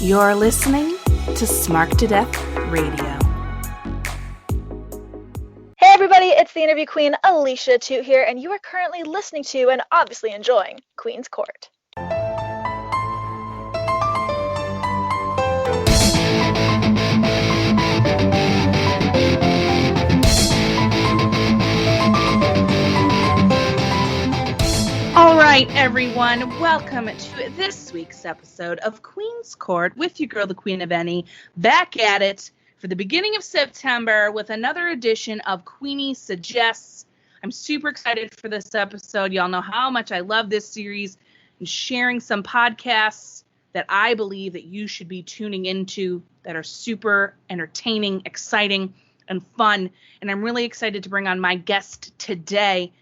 You're listening to Smart to Death Radio. Hey everybody, it's the interview queen Alicia Toot here, and you are currently listening to and obviously enjoying Queen's Court. All right, everyone, welcome to this week's episode of Queen's Court with your girl, the Queen of Any, back at it for the beginning of September with another edition of Queeny Suggests. I'm super excited for this episode. Y'all know how much I love this series and sharing some podcasts that I believe that you should be tuning into that are super entertaining, exciting, and fun. And I'm really excited to bring on my guest today.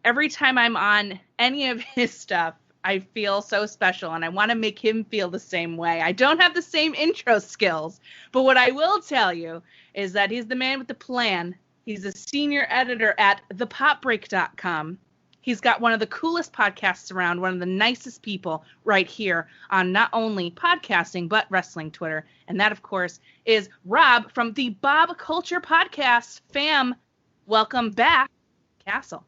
Every time I'm on any of his stuff, I feel so special, and I want to make him feel the same way. I don't have the same intro skills, but what I will tell you is that he's the man with the plan. He's a senior editor at Thepopbreakcom. He's got one of the coolest podcasts around, one of the nicest people right here on not only podcasting, but wrestling Twitter. And that, of course, is Rob from the Bob Culture Podcast. Fam, welcome back, Castle.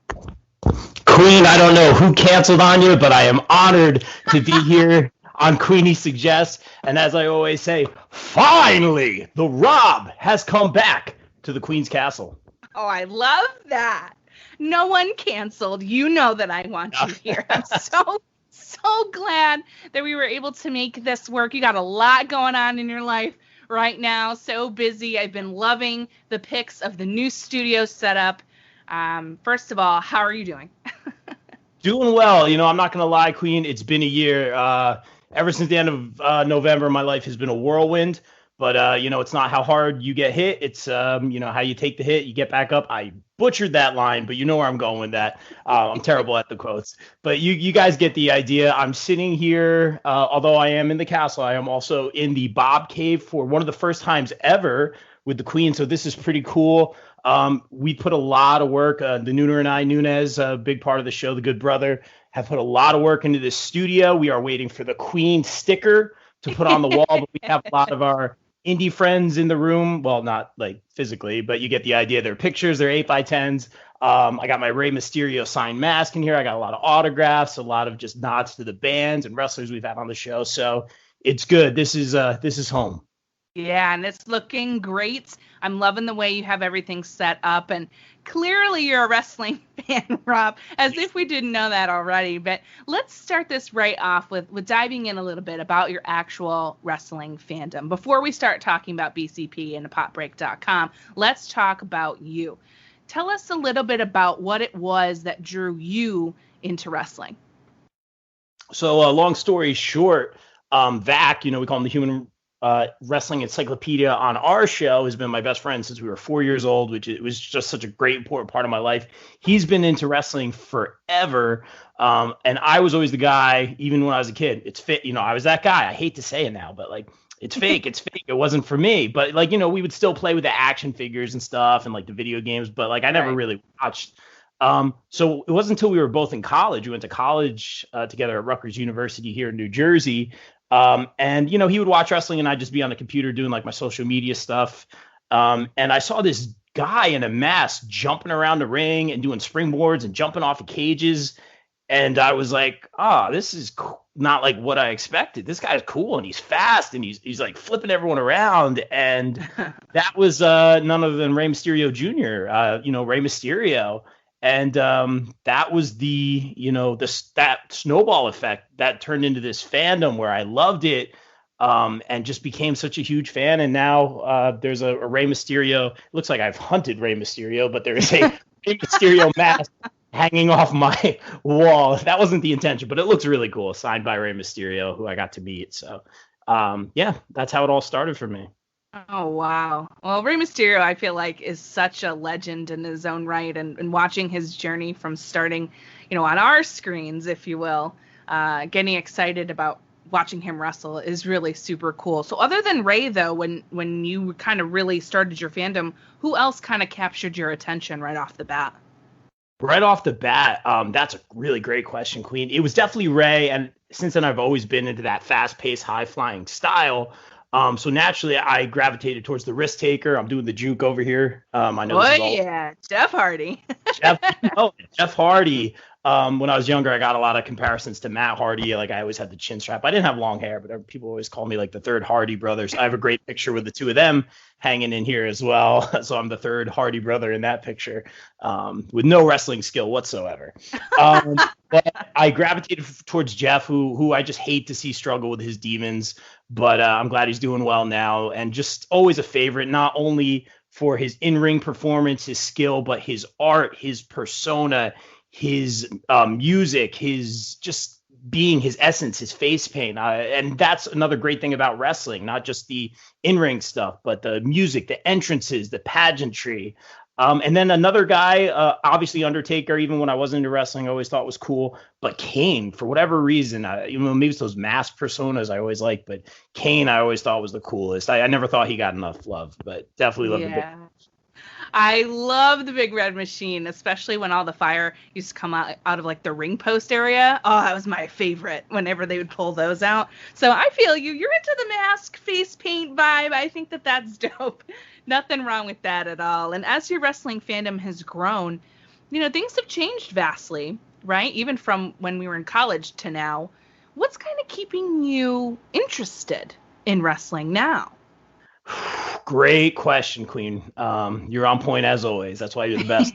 Queen, I don't know who canceled on you, but I am honored to be here on Queeny Suggests. And as I always say, finally, the Rob has come back to the Queen's Castle. Oh, I love that. No one canceled. You know that I want you here. I'm so glad that we were able to make this work. You got a lot going on in your life right now. So busy. I've been loving the pics of the new studio setup. First of all, how are you doing? Doing well. You know, I'm not going to lie, Queen. It's been a year. Ever since the end of November, my life has been a whirlwind. But, you know, it's not how hard you get hit. It's, you know, how you take the hit, you get back up. I butchered that line, but you know where I'm going with that. I'm terrible at the quotes. But you guys get the idea. I'm sitting here, although I am in the castle, I am also in the Bob Cave for one of the first times ever with the Queen. So this is pretty cool. We put a lot of work, the Nooner and I, Nunez, a big part of the show, The Good Brother, have put a lot of work into this studio. We are waiting for the Queen sticker to put on the wall, but we have a lot of our indie friends in the room. Well, not like physically, but you get the idea. They're pictures, they're 8x10s. I got my Rey Mysterio signed mask in here. I got a lot of autographs, a lot of just nods to the bands and wrestlers we've had on the show. So it's good. This is home. Yeah, and it's looking great. I'm loving the way you have everything set up, and clearly you're a wrestling fan, Rob, as if we didn't know that already. But let's start this right off with diving in a little bit about your actual wrestling fandom. Before we start talking about BCP and Thepopbreak.com, let's talk about you. Tell us a little bit about what it was that drew you into wrestling. So long story short, Vac, you know, we call him the Human Wrestling Encyclopedia on our show, has been my best friend since we were 4 years old, which it was just such a great, important part of my life. He's been into wrestling forever. And I was always the guy, even when I was a kid. It's fit, you know, I was that guy. I hate to say it now, but like, it's fake. It's fake. It wasn't for me. But like, you know, we would still play with the action figures and stuff and like the video games, but like I never really watched. So it wasn't until we were both in college. We went to college together at Rutgers University here in New Jersey. And, you know, he would watch wrestling and I'd just be on the computer doing like my social media stuff. And I saw this guy in a mask jumping around the ring and doing springboards and jumping off of cages. And I was like, this is not like what I expected. This guy's cool and he's fast and he's like flipping everyone around. And that was none other than Rey Mysterio Jr., you know, Rey Mysterio. And that was the, you know, that snowball effect that turned into this fandom where I loved it and just became such a huge fan. And now there's a Rey Mysterio. It looks like I've hunted Rey Mysterio, but there is a Rey Mysterio mask hanging off my wall. That wasn't the intention, but it looks really cool. Signed by Rey Mysterio, who I got to meet. So, yeah, that's how it all started for me. Oh, wow. Well, Rey Mysterio, I feel like, is such a legend in his own right. And watching his journey from starting, you know, on our screens, if you will, getting excited about watching him wrestle is really super cool. So other than Rey, though, when you kind of really started your fandom, who else kind of captured your attention right off the bat? Right off the bat, that's a really great question, Queen. It was definitely Rey, and since then I've always been into that fast-paced, high-flying style. So naturally, I gravitated towards the risk taker. I'm doing the juke over here. I know this is all yeah, Jeff Hardy. Jeff Hardy. When I was younger, I got a lot of comparisons to Matt Hardy. Like I always had the chin strap. I didn't have long hair, but people always call me like the third Hardy brothers. I have a great picture with the two of them hanging in here as well. So I'm the third Hardy brother in that picture, with no wrestling skill whatsoever. But I gravitated towards Jeff, who I just hate to see struggle with his demons. But I'm glad he's doing well now, and just always a favorite, not only for his in-ring performance, his skill, but his art, his persona, his music, his just being, his essence, his face paint. And that's another great thing about wrestling, not just the in-ring stuff, but the music, the entrances, the pageantry. And then another guy, obviously Undertaker, even when I wasn't into wrestling, I always thought was cool. But Kane, for whatever reason, maybe it's those masked personas I always liked, but Kane I always thought was the coolest. I never thought he got enough love, but definitely love the big. I love the Big Red Machine, especially when all the fire used to come out of like the ring post area. Oh, that was my favorite whenever they would pull those out. So I feel you. You're into the mask face paint vibe. I think that that's dope. Nothing wrong with that at all. And as your wrestling fandom has grown, things have changed vastly, right? Even from when we were in college to now. What's kind of keeping you interested in wrestling now? Great question, Queen. You're on point as always. That's why you're the best.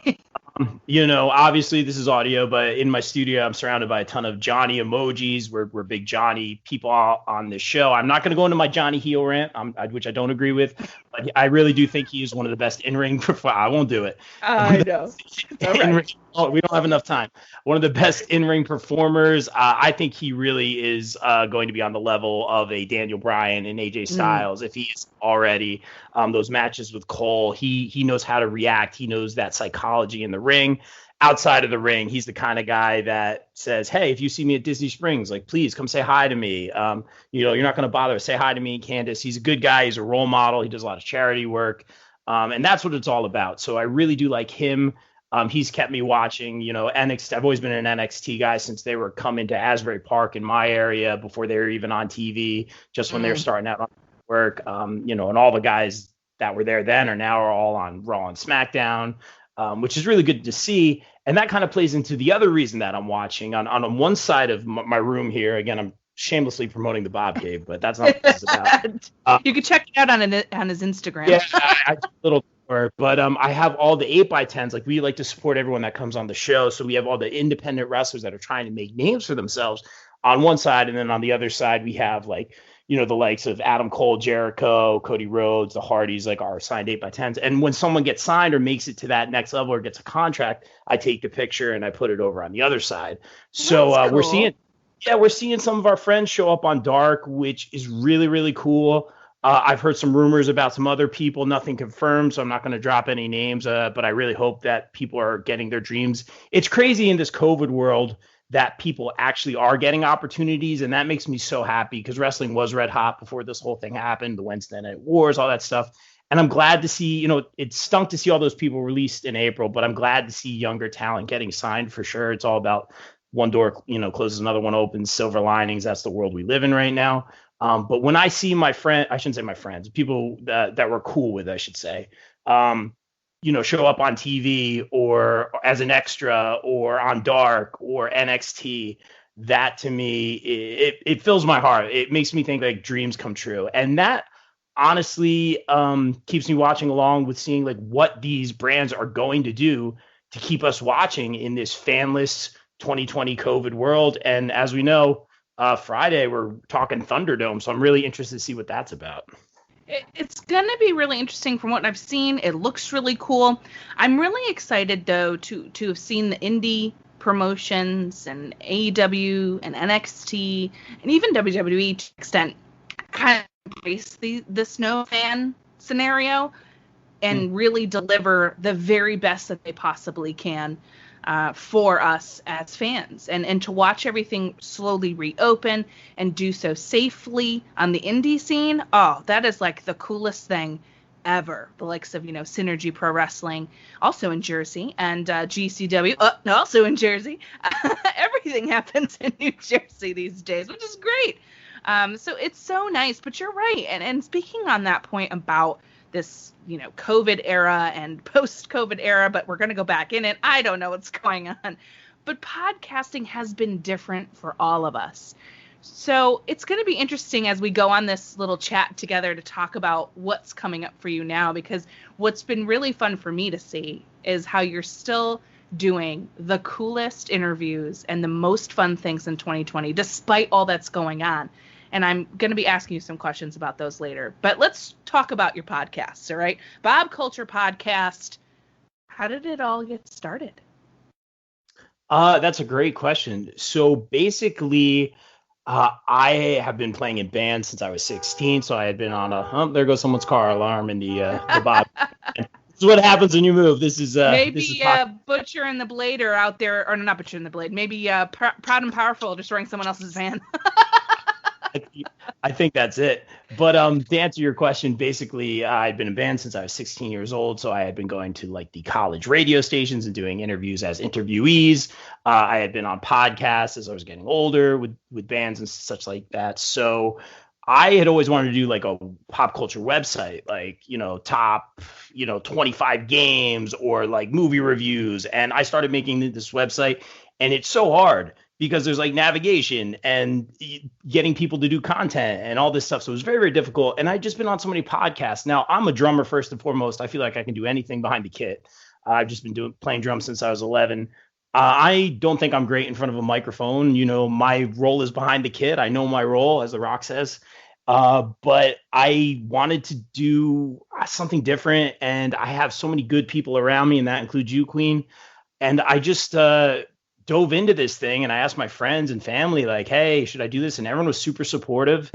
Obviously this is audio, but in my studio, I'm surrounded by a ton of Johnny emojis. We're big Johnny people on this show. I'm not going to go into my Johnny heel rant, which I don't agree with, but I really do think he is one of the best in-ring performers. I won't do it. I know. We don't have enough time. One of the best in-ring performers. I think he really is going to be on the level of a Daniel Bryan and AJ Styles. If he is already, those matches with Cole, he knows how to react. He knows that psychology in the ring. Outside of the ring, he's the kind of guy that says, hey, if you see me at Disney Springs, like, please come say hi to me. You're not going to bother. Say hi to me, Candace. He's a good guy. He's a role model. He does a lot of charity work. And that's what it's all about. So I really do like him. He's kept me watching, NXT. I've always been an NXT guy since they were coming to Asbury Park in my area before they were even on TV, just when they were starting out on work. And all the guys that were there then are all on Raw and SmackDown, which is really good to see. And that kind of plays into the other reason that I'm watching. On one side of my room here, again, I'm shamelessly promoting the Bob Cave, but that's not what this is about. You can check it out on his Instagram. Yeah, I do a little more, but I have all the 8x10s. Like, we like to support everyone that comes on the show, so we have all the independent wrestlers that are trying to make names for themselves on one side, and then on the other side we have the likes of Adam Cole, Jericho, Cody Rhodes, the Hardys, like our signed 8x10s. And when someone gets signed or makes it to that next level or gets a contract, I take the picture and I put it over on the other side. So cool. we're seeing some of our friends show up on Dark, which is really, really cool. I've heard some rumors about some other people, nothing confirmed, so I'm not going to drop any names, but I really hope that people are getting their dreams. It's crazy in this COVID world that people actually are getting opportunities, and that makes me so happy because wrestling was red hot before this whole thing happened, the Wednesday Night Wars, all that stuff. And I'm glad to see, it stunk to see all those people released in April, but I'm glad to see younger talent getting signed for sure. It's all about one door, closes, another one opens, silver linings. That's the world we live in right now. But when I see I shouldn't say my friends, people that we're cool with, I should say, show up on TV or as an extra or on Dark or NXT, that to me, it fills my heart. It makes me think like dreams come true. And that honestly keeps me watching along with seeing like what these brands are going to do to keep us watching in this fanless 2020 COVID world. And as we know, Friday we're talking Thunderdome. So I'm really interested to see what that's about. It's going to be really interesting from what I've seen. It looks really cool. I'm really excited, though, to have seen the indie promotions and AEW and NXT and even WWE to an extent kind of embrace the snow fan scenario and really deliver the very best that they possibly can for us as fans, and to watch everything slowly reopen and do so safely on the indie scene. Oh, that is like the coolest thing ever. The likes of, Synergy Pro Wrestling, also in Jersey, and GCW, also in Jersey. everything happens in New Jersey these days, which is great. So it's so nice, but you're right. And speaking on that point about this, COVID era and post-COVID era, but we're going to go back in it. I don't know what's going on. But podcasting has been different for all of us. So it's going to be interesting as we go on this little chat together to talk about what's coming up for you now, because what's been really fun for me to see is how you're still doing the coolest interviews and the most fun things in 2020, despite all that's going on. And I'm going to be asking you some questions about those later. But let's talk about your podcasts, all right? Bob Culture Podcast. How did it all get started? That's a great question. So basically, I have been playing in bands since I was 16. So I had been on there goes someone's car alarm in the Bob. This is what happens when you move. This is maybe Butcher and the Blade are out there, or not Butcher and the Blade. Maybe Proud and Powerful destroying someone else's van. I think that's it. But to answer your question, basically, I'd been in band since I was 16 years old. So I had been going to like the college radio stations and doing interviews as interviewees. I had been on podcasts as I was getting older with bands and such like that. So I had always wanted to do like a pop culture website, like, top, 25 games or like movie reviews. And I started making this website, and it's so hard because there's like navigation and getting people to do content and all this stuff. So it was very, very difficult. And I've just been on so many podcasts. Now, I'm a drummer first and foremost. I feel like I can do anything behind the kit. I've just been playing drums since I was 11. I don't think I'm great in front of a microphone. My role is behind the kit. I know my role, as The Rock says. But I wanted to do something different. And I have so many good people around me, and that includes you, Queen. And I just dove into this thing, and I asked my friends and family, like, hey, should I do this? And everyone was super supportive.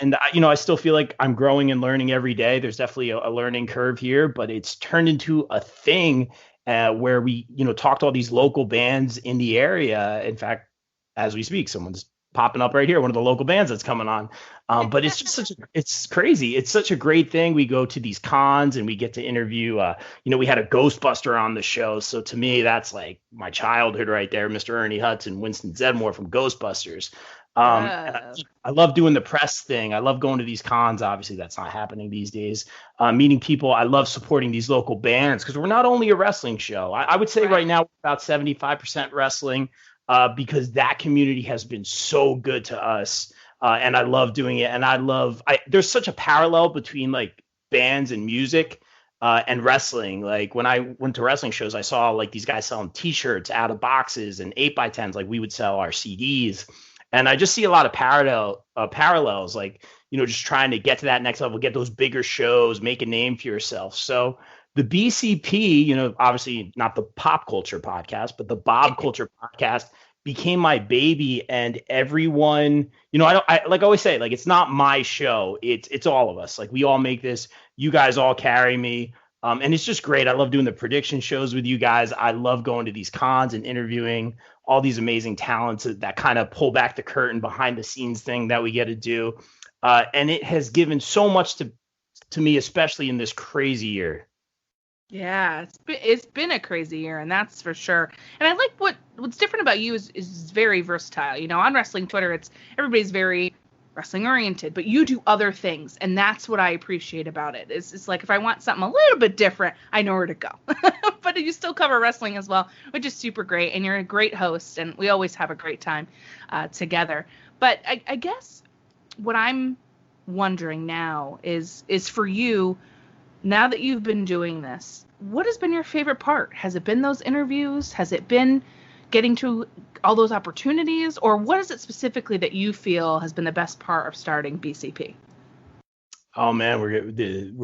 And I still feel like I'm growing and learning every day. There's definitely a learning curve here, but it's turned into a thing where we, talk to all these local bands in the area. In fact, as we speak, someone's popping up right here, one of the local bands that's coming on. But it's just it's crazy. It's such a great thing. We go to these cons and we get to interview, we had a Ghostbuster on the show. So to me, that's like my childhood right there. Mr. Ernie Hudson, Winston Zedmore from Ghostbusters. I love doing the press thing. I love going to these cons. Obviously, that's not happening these days. Meeting people. I love supporting these local bands because we're not only a wrestling show. I would say right now we're about 75% wrestling. Because that community has been so good to us. And I love doing it. And there's such a parallel between like bands and music and wrestling. Like when I went to wrestling shows, I saw like these guys selling t-shirts out of boxes and 8x10s, like we would sell our CDs. And I just see a lot of parallels, like, just trying to get to that next level, get those bigger shows, make a name for yourself. So the BCP, obviously not the Pop Culture Podcast, but the Bob Culture Podcast became my baby. And everyone, I like I always say, like, it's not my show. It's all of us. Like, we all make this. You guys all carry me. And it's just great. I love doing the prediction shows with you guys. I love going to these cons and interviewing all these amazing talents that kind of pull back the curtain behind the scenes thing that we get to do. And it has given so much to me, especially in this crazy year. Yeah, it's been a crazy year, and that's for sure. And I like what's different about you is very versatile. On wrestling Twitter, everybody's very wrestling oriented, but you do other things, and that's what I appreciate about it. It's like if I want something a little bit different, I know where to go. But you still cover wrestling as well, which is super great, and you're a great host, and we always have a great time together. But I guess what I'm wondering now is for you. Now that you've been doing this, what has been your favorite part? Has it been those interviews? Has it been getting to all those opportunities? Or what is it specifically that you feel has been the best part of starting BCP? Oh, man, we're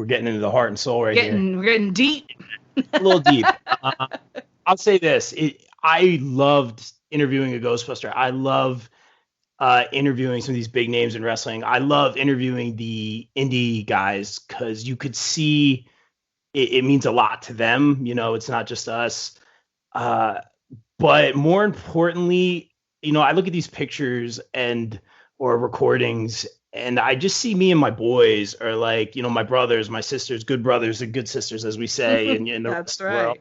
getting into the heart and soul here. We're getting deep. A little deep. I'll say this. I loved interviewing a Ghostbuster. I love interviewing some of these big names in wrestling. I love interviewing the indie guys because you could see it means a lot to them. It's not just us. But more importantly, I look at these pictures or recordings, and I just see me and my boys, or like, my brothers, my sisters, good brothers and good sisters, as we say in the That's right. world.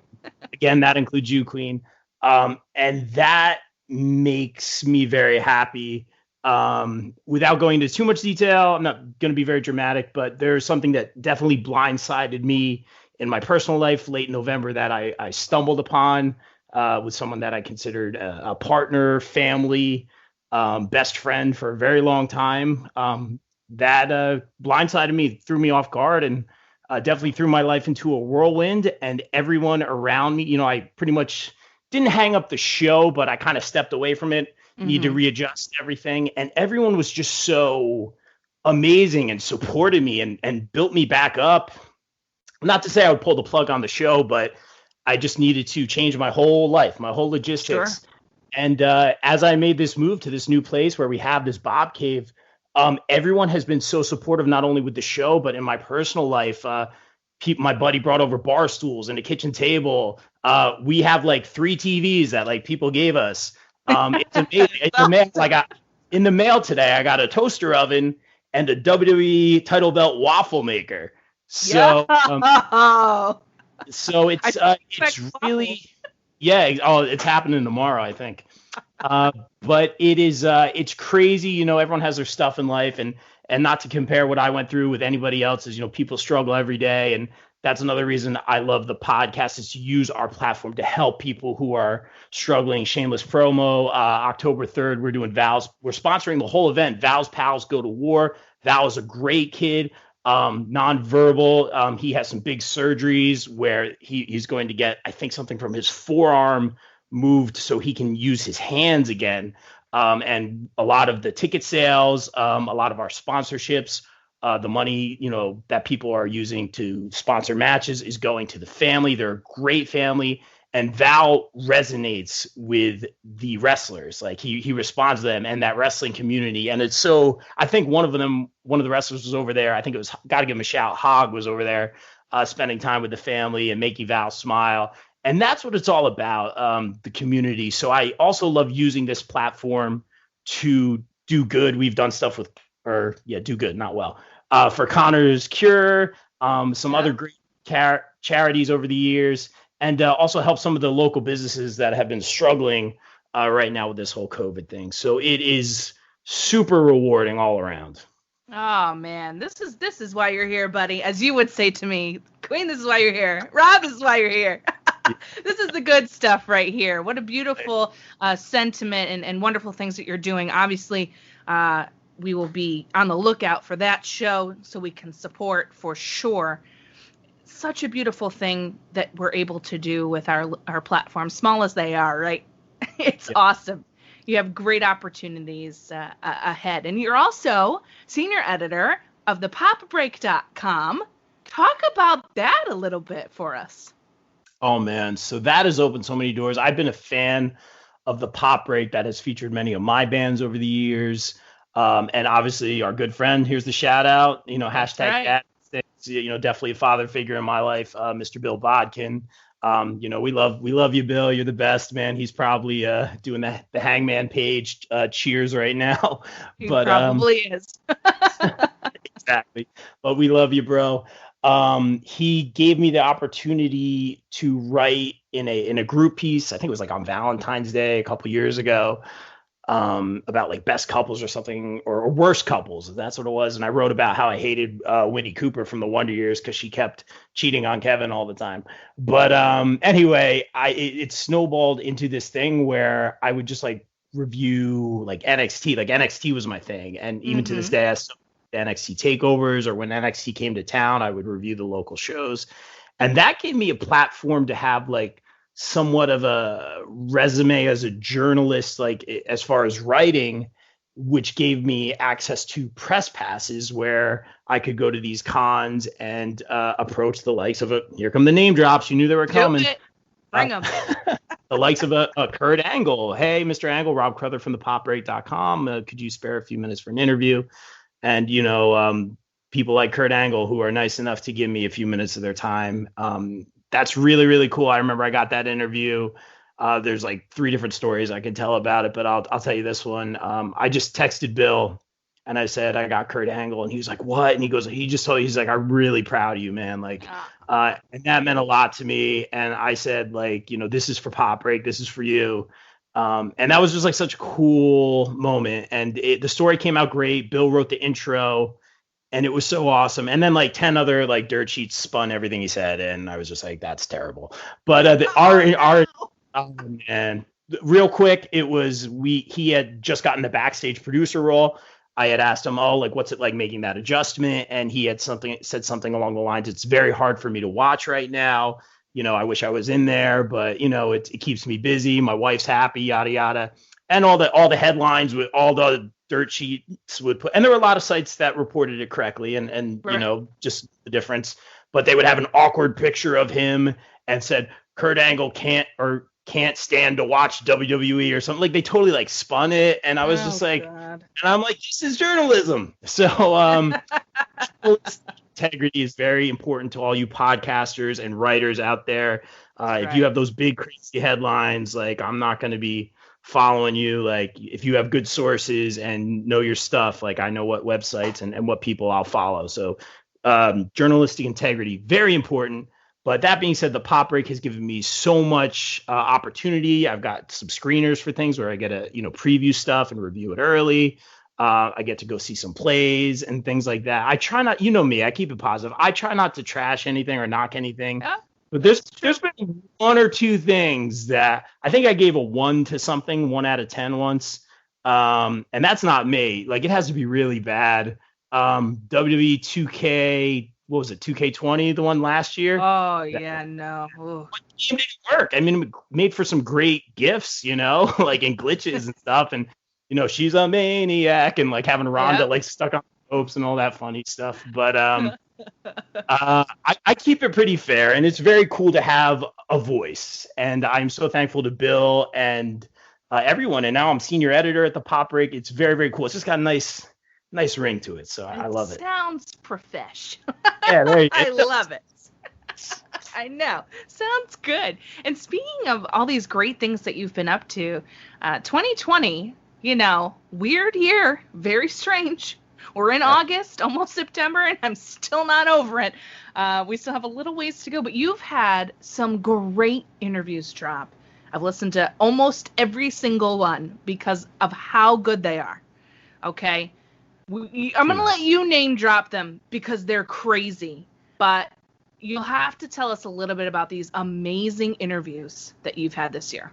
Again, that includes you, Queen. And that makes me very happy. Without going into too much detail, I'm not going to be very dramatic, but there's something that definitely blindsided me in my personal life late November that I stumbled upon with someone that I considered a partner, family, best friend for a very long time. That blindsided me, threw me off guard, and definitely threw my life into a whirlwind. And everyone around me, I pretty much didn't hang up the show, but I kind of stepped away from it. Need to readjust everything. And everyone was just so amazing and supported me and built me back up. Not to say I would pull the plug on the show, but I just needed to change my whole life, my whole logistics. Sure. And as I made this move to this new place where we have this Bob Cave, everyone has been so supportive, not only with the show, but in my personal life. My buddy brought over bar stools and a kitchen table. We have like 3 TVs that like people gave us. It's amazing. In the mail today, I got a toaster oven and a WWE title belt waffle maker. So, so it's really, it's happening tomorrow, I think. But it's crazy. Everyone has their stuff in life, and not to compare what I went through with anybody else's. People struggle every day, and that's another reason I love the podcast, is to use our platform to help people who are struggling. Shameless promo. October 3rd, we're doing Val's. We're sponsoring the whole event. Val's Pals Go to War. Val is a great kid, nonverbal. He has some big surgeries where he's going to get, I think, something from his forearm moved so he can use his hands again. And a lot of the ticket sales, a lot of our sponsorships, the money, that people are using to sponsor matches is going to the family. They're a great family. And Val resonates with the wrestlers. Like he responds to them and that wrestling community. And it's so, I think one of the wrestlers was over there. I think it was, got to give him a shout. Hog was over there spending time with the family and making Val smile. And that's what it's all about, the community. So I also love using this platform to do good. We've done stuff do good, not well. For Connor's Cure, some other great charities over the years, and also help some of the local businesses that have been struggling right now with this whole COVID thing. So it is super rewarding all around. Oh man, this is why you're here, buddy. As you would say to me, Queen, this is why you're here. Rob, this is why you're here. This is the good stuff right here. What a beautiful sentiment and wonderful things that you're doing. Obviously, we will be on the lookout for that show so we can support for sure. Such a beautiful thing that we're able to do with our platform, small as they are, right? It's awesome. You have great opportunities ahead. And you're also senior editor of Thepopbreakcom. Talk about that a little bit for us. Oh, man. So that has opened so many doors. I've been a fan of the Pop Break. That has featured many of my bands over the years. And obviously our good friend, here's the shout out, hashtag right. Definitely a father figure in my life, Mr. Bill Bodkin. We love you, Bill. You're the best, man. He's probably doing the Hangman Page cheers right now. He probably is. Exactly. But we love you, bro. He gave me the opportunity to write in a group piece. I think it was like on Valentine's Day a couple years ago, about like best couples or something, or worst couples. That's what it was. And I wrote about how I hated Winnie Cooper from the Wonder Years because she kept cheating on Kevin all the time. But anyway, it snowballed into this thing where I would just like review like NXT. Like NXT was my thing. And even to this day, I still NXT takeovers, or when NXT came to town, I would review the local shows. And that gave me a platform to have like somewhat of a resume as a journalist, like as far as writing, which gave me access to press passes where I could go to these cons and approach the likes of here come the name drops. You knew they were coming. Bring them. The likes of a Kurt Angle. Hey, Mr. Angle, Rob Crowther from Thepopbreak.com. Could you spare a few minutes for an interview? And, people like Kurt Angle who are nice enough to give me a few minutes of their time. That's really, really cool. I remember I got that interview. There's like 3 different stories I can tell about it, but I'll tell you this one. I just texted Bill and I said, I got Kurt Angle, and he was like, what? And he goes, he's like, I'm really proud of you, man. Like, and that meant a lot to me. And I said, like, this is for Pop Break. This is for you. And that was just like such a cool moment. And the story came out great. Bill wrote the intro, and it was so awesome. And then like 10 other like dirt sheets spun everything he said, and I was just like, that's terrible. But and real quick, it was he had just gotten the backstage producer role. I had asked him, oh, like, what's it like making that adjustment? And he had said something along the lines, it's very hard for me to watch right now. I wish I was in there, but it keeps me busy. My wife's happy, yada, yada. And all the headlines with all the dirt sheets would put, and there were a lot of sites that reported it correctly and right. Just the difference, but they would have an awkward picture of him and said, Kurt Angle can't stand to watch WWE or something. Like they totally like spun it. And I was just like, God. And I'm like, this is journalism. So integrity is very important to all you podcasters and writers out there. If you have those big crazy headlines, like I'm not going to be following you. Like if you have good sources and know your stuff, like I know what websites and what people I'll follow. So journalistic integrity, very important. But that being said, the Pop Break has given me so much opportunity. I've got some screeners for things where I get to, preview stuff and review it early. I get to go see some plays and things like that. I try not, me, I keep it positive. I try not to trash anything or knock anything. Yeah. But there's been one or two things that I think I gave a 1 to something, 1 out of 10 once. And that's not me. Like it has to be really bad. WWE 2K. What was it, 2K20, the one last year? Oh, yeah, no. Ooh. It didn't work. I mean, it made for some great GIFs, like in glitches and stuff. And, she's a maniac and like having Rhonda like stuck on ropes and all that funny stuff. But I keep it pretty fair, and it's very cool to have a voice. And I'm so thankful to Bill and everyone. And now I'm senior editor at the Pop Break. It's very, very cool. It's just got a nice ring to it, so I love it. Sounds profesh. Yeah, there you go. I love it. I know. Sounds good. And speaking of all these great things that you've been up to, 2020, weird year, very strange. We're in August, almost September, and I'm still not over it. We still have a little ways to go, but you've had some great interviews drop. I've listened to almost every single one because of how good they are. Okay? I'm going to let you name drop them because they're crazy, but you'll have to tell us a little bit about these amazing interviews that you've had this year.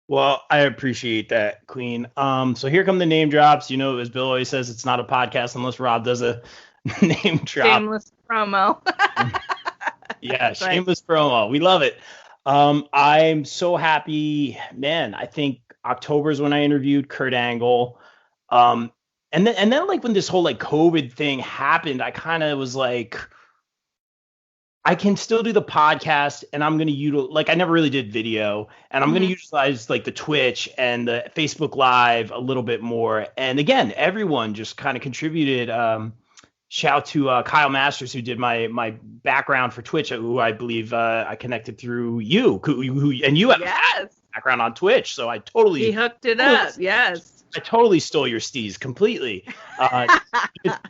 Well, I appreciate that, Queen. So here come the name drops. As Bill always says, it's not a podcast unless Rob does a name drop. Shameless promo. Yeah, shameless promo. We love it. I'm so happy, man. I think October is when I interviewed Kurt Angle. And then like when this whole like COVID thing happened, I kind of was like, I can still do the podcast, and I'm going to utilize, like I never really did video, and I'm going to utilize like the Twitch and the Facebook Live a little bit more. And again, everyone just kind of contributed. Shout to Kyle Masters, who did my background for Twitch, who I believe I connected through you, and you have a background on Twitch. So he hooked it up. Yes. I totally stole your steez completely.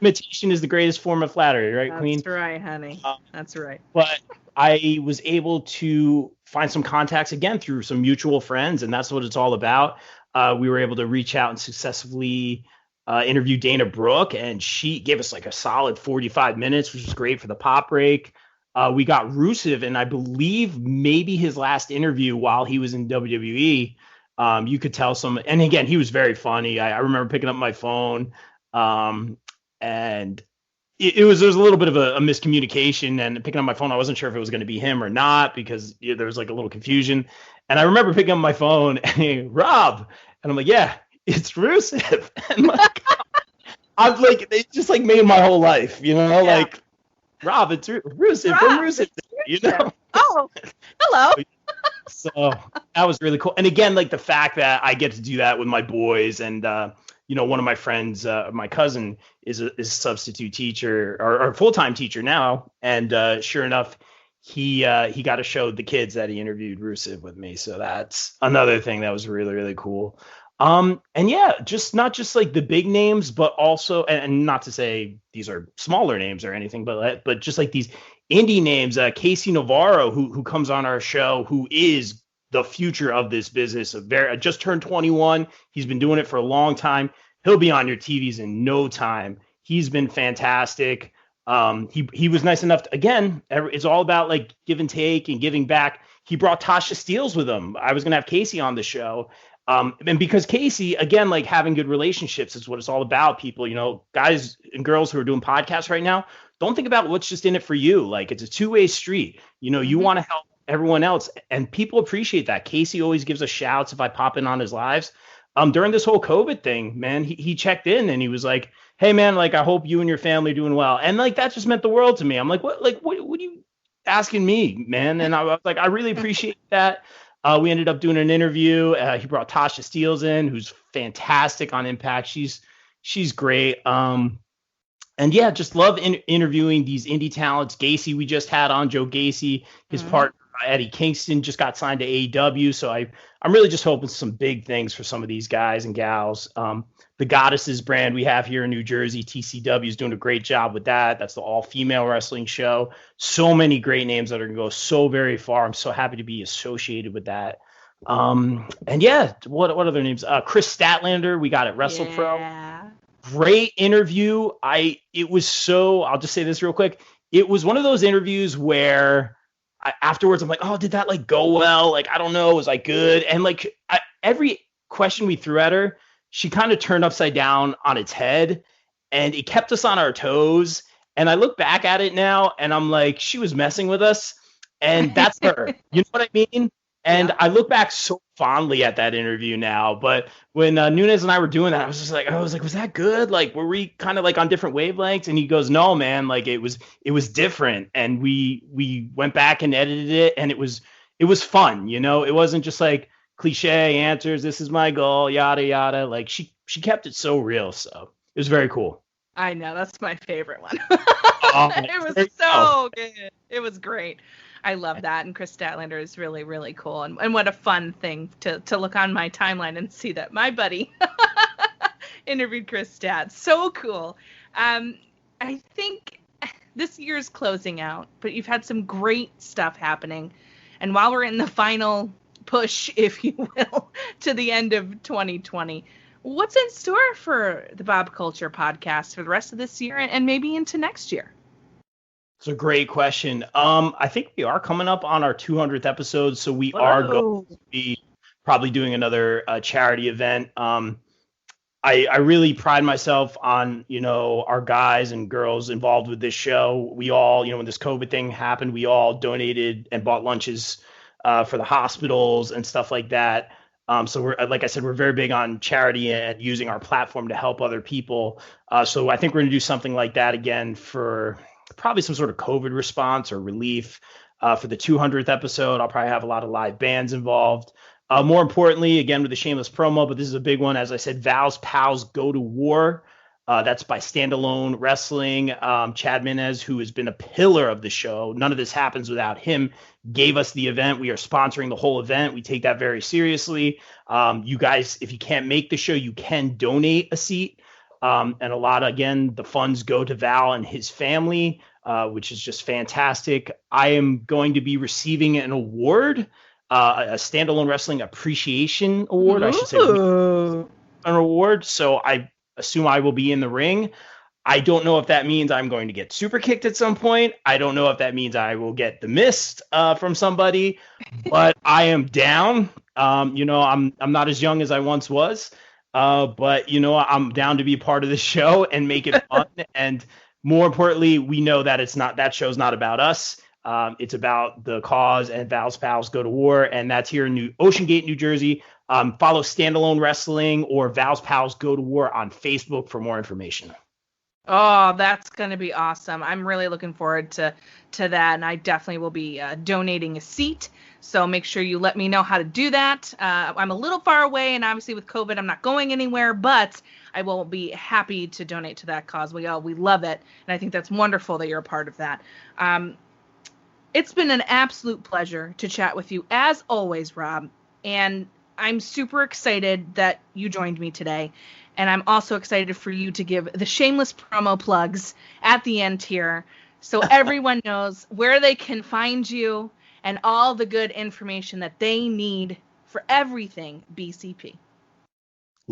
Imitation is the greatest form of flattery, right, Queen? That's right, honey. That's right. But I was able to find some contacts again through some mutual friends, and that's what it's all about. We were able to reach out and successfully interview Dana Brooke, and she gave us like a solid 45 minutes, which was great for the Pop Break. We got Rusev, and I believe maybe his last interview while he was in WWE. You could tell and again, he was very funny. I remember picking up my phone, and there was a little bit of a miscommunication, and picking up my phone, I wasn't sure if it was going to be him or not because there was like a little confusion. And I remember picking up my phone and Rob, and I'm like, yeah, it's Rusev. And like, I'm like, it just like made my whole life, like Rob, it's Rusev from Rusev, Oh, hello. So that was really cool. And again, like the fact that I get to do that with my boys, and one of my friends, my cousin is a substitute teacher or full-time teacher now. And sure enough, he got to show the kids that he interviewed Rusev with me. So that's another thing that was really, really cool. And yeah, just not just like the big names, but also, and not to say these are smaller names or anything, but just like these indie names, Casey Navarro, who comes on our show, who is the future of this business. Just turned 21. He's been doing it for a long time. He'll be on your TVs in no time. He's been fantastic. He was nice enough to, again, it's all about like give and take and giving back. He brought Tasha Steeles with him. I was going to have Casey on the show. And because Casey, again, like having good relationships is what it's all about. People, guys and girls who are doing podcasts right now, don't think about what's just in it for you. Like it's a two-way street. You want to help everyone else, and people appreciate that. Casey always gives us shouts if I pop in on his lives. During this whole COVID thing, man, he checked in and he was like, "Hey, man, like I hope you and your family are doing well." And like that just meant the world to me. I'm like, what are you asking me, man? And I was like, I really appreciate that. We ended up doing an interview. He brought Tasha Steeles in, who's fantastic on Impact. She's great. And yeah, just love interviewing these indie talents. Gacy, we just had on Joe Gacy. His partner Eddie Kingston just got signed to AEW. So I'm really just hoping some big things for some of these guys and gals. The Goddesses brand we have here in New Jersey, TCW, is doing a great job with that. That's the all-female wrestling show. So many great names that are going to go so very far. I'm so happy to be associated with that. And yeah, what other names? Chris Statlander, we got at WrestlePro. Yeah. Great interview. I'll just say this real quick. It was one of those interviews where afterwards I'm like, oh, did that like go well? Like, I don't know. Was I good? And like every question we threw at her, she kind of turned upside down on its head, and it kept us on our toes. And I look back at it now and I'm like, she was messing with us, and that's her. You know what I mean? And I look back so fondly at that interview now. But when Nunes and I were doing that, I was like, was that good? Like, were we kind of like on different wavelengths? And he goes, no, man, like it was different. And we went back and edited it, and it was fun. It wasn't just like cliche answers. This is my goal, yada, yada. Like she kept it so real. So it was very cool. I know, that's my favorite one. It was so good. It was great. I love that. And Chris Statlander is really, really cool. And what a fun thing to look on my timeline and see that my buddy interviewed Chris Stat. So cool. I think this year's closing out, but you've had some great stuff happening. And while we're in the final push, if you will, to the end of 2020, what's in store for the Bob Culture podcast for the rest of this year and maybe into next year? It's a great question. I think we are coming up on our 200th episode, so we are going to be probably doing another charity event. I really pride myself on, our guys and girls involved with this show. We all, when this COVID thing happened, we all donated and bought lunches for the hospitals and stuff like that. So we're, like I said, we're very big on charity and using our platform to help other people. So I think we're going to do something like that again for probably some sort of COVID response or relief for the 200th episode. I'll probably have a lot of live bands involved. More importantly, again, with the shameless promo, but this is a big one. As I said, Val's Pals Go to War. That's by Standalone Wrestling. Chad Minez, who has been a pillar of the show. None of this happens without him. Gave us the event. We are sponsoring the whole event. We take that very seriously. You guys, if you can't make the show, you can donate a seat. And a lot, again, the funds go to Val and his family, which is just fantastic. I am going to be receiving an award, a Standalone Wrestling Appreciation Award, I should say, an award. So I assume I will be in the ring. I don't know if that means I'm going to get super kicked at some point. I don't know if that means I will get the mist from somebody, but I am down. I'm not as young as I once was. But I'm down to be a part of the show and make it fun. And more importantly, we know that that show's not about us. It's about the cause, and Val's Pals Go to War. And that's here in Ocean Gate, New Jersey. Follow Standalone Wrestling or Val's Pals Go to War on Facebook for more information. Oh, that's going to be awesome. I'm really looking forward to that. And I definitely will be donating a seat. So make sure you let me know how to do that. I'm a little far away, and obviously with COVID, I'm not going anywhere, but I will be happy to donate to that cause. We love it, and I think that's wonderful that you're a part of that. It's been an absolute pleasure to chat with you, as always, Rob, and I'm super excited that you joined me today, and I'm also excited for you to give the shameless promo plugs at the end here so everyone knows where they can find you and all the good information that they need for everything BCP.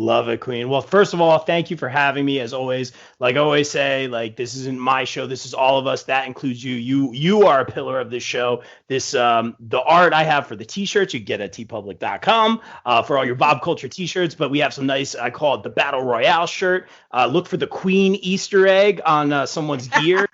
Love it, Queen. Well, first of all, thank you for having me. As always, like I always say, like, this isn't my show. This is all of us. That includes you. You are a pillar of this show. This the art I have for the t-shirts you get at Thepopbreakcom for all your Bob Culture t-shirts. But we have some nice, I call it the Battle Royale shirt. Look for the Queen Easter egg on someone's gear.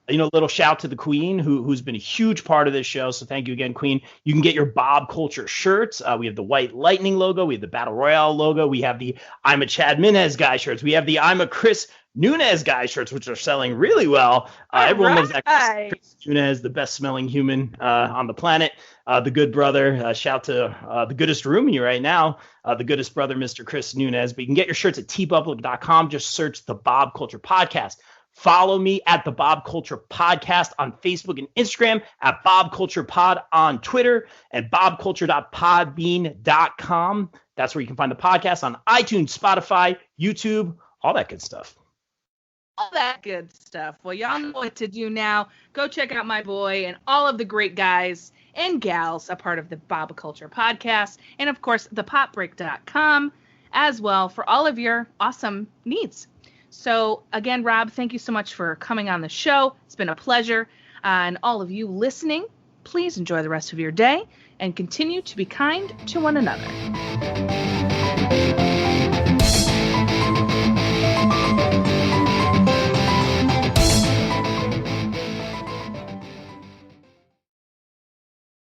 Little shout to the Queen, who's been a huge part of this show. So thank you again, Queen. You can get your Bob Culture shirts. We have the White Lightning logo. We have the Battle Royale logo. We have the I'm a Chad Minez guy shirts. We have the I'm a Chris Nunez guy shirts, which are selling really well. Everyone loves that Chris Nunez, the best smelling human on the planet. The good brother. Shout to the goodest roomie right now, the goodest brother, Mr. Chris Nunez. But you can get your shirts at tpublic.com. Just search the Bob Culture Podcast. Follow me at the Bob Culture Podcast on Facebook and Instagram, at Bob Culture Pod on Twitter, and bobculture.podbean.com. That's where you can find the podcast on iTunes, Spotify, YouTube, all that good stuff. All that good stuff. Well, y'all know what to do now. Go check out my boy and all of the great guys and gals a part of the Bob Culture Podcast, and of course, thepopbreak.com as well for all of your awesome needs. So again, Rob, thank you so much for coming on the show. It's been a pleasure. And all of you listening, please enjoy the rest of your day and continue to be kind to one another.